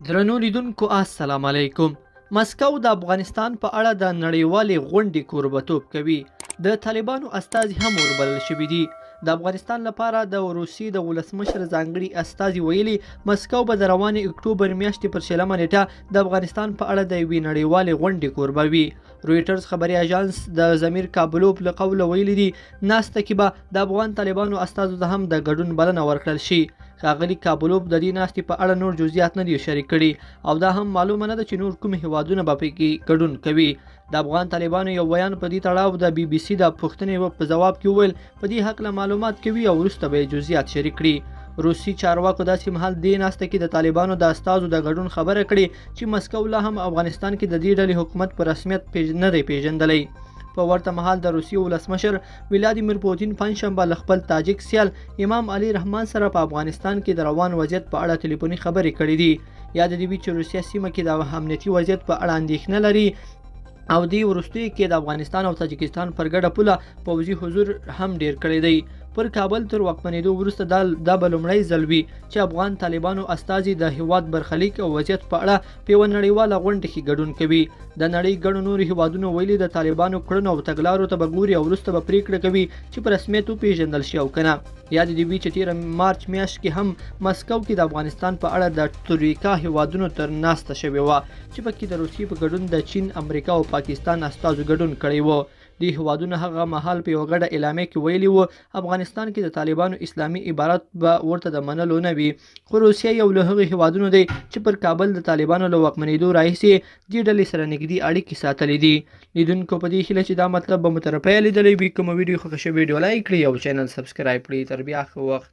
درنو لیدونکو السلام علیکم. مسکو د افغانستان په اړه د نړیوالې غونډې کوربتوب کوي. د طالبانو استازي هم وربلل شوي دي. د افغانستان لپاره د روسیې د ولسمشر ځانګړي استازي ویلي مسکو به د روانې اکتوبر میاشتې پر 20 نیټه د افغانستان په اړه د یوې نړیوالې غونډې کوربه وي. رویټرز خبري اژانس د ضمیر کابلوف له قوله ویلي دي ناسته کې به د افغان طالبانو استازو ته هم د ګډون بلنه ورکړل شي. ښاغلي کابلوف د دې ناستې په اړه نور جزئیات نه دي شریک کړي او دا هم معلومه نه ده چې نور کوم هیوادونه به پکې ګډون کوي. د افغان طالبانو یو بیان په دې تړاو د بي بي سي د پوښتنې په ځواب کې وویل په دې هکله معلومات کوي او وروسته به یې جزئیات شریک کړي. روسي چارواکو داسې مهال دې ناسته کې د طالبانو د استازو د ګډون خبره کړې چې مسکو لا هم افغانستان کې د دې ډلې حکومت په رسمیت نه دی پیژندلی. په ورته مهال د روسیې ولسمشر ولادیمیر پوتین پنجشنبه له خپل تاجک سیال امام علي رحمان سره په افغانستان کې د روان وضعیت په اړه ټلیفوني خبرې کړې دي. یاد دې وي چې روسیه سیمه کې د امنیتي وضعیت په اړه اندېښنه لري او دې وروستیو کې د افغانستان او تاجکستان پر ګډه پوله پوځي حضور هم ډیر کړی دی. پر کابل تر واکمنېدو وروسته دا به لومړی ځل وي چې افغان طالبانو استازي د هیواد برخلیک او وضعیت په اړه په یوه نړیواله غونډه کې ګډون کوي. د نړۍ ګڼو نورو هیوادونو ویلي د طالبانو کړنو او تګلارو ته به ګوري او وروسته به پریکړه کوي چې په رسمیت وپېژندل شي او که نه. یاد دې وي چې 13 مارچ میاشت کې هم مسکو کې د افغانستان په اړه د ترویکا هیوادونو تر ناسته شوې وه چې پکې د روسیې په ګډون د چین، امریکا او پاکستان استازو ګډون کړی و. دې هیوادونه هغه مهال په یوه ګډه اعلامیه کې ویلي وو افغانستان کې د طالبانو اسلامي عبارت به ورته د منلو نه وي. خو روسیه یو له هغو هیوادونو دی چې پر کابل د طالبانو له واکمنېدو راهیسې دې ډلې سره نږدې اړیکې ساتلې دي. لیدونکو په دې هیله چې دا مطلب به مو تر پایه لیدلی وي. کومه ویډیو خوښه شوې ویډیو لایک کړئ او چینل سبسکرایب کړئ. تر بیا ښه وخت.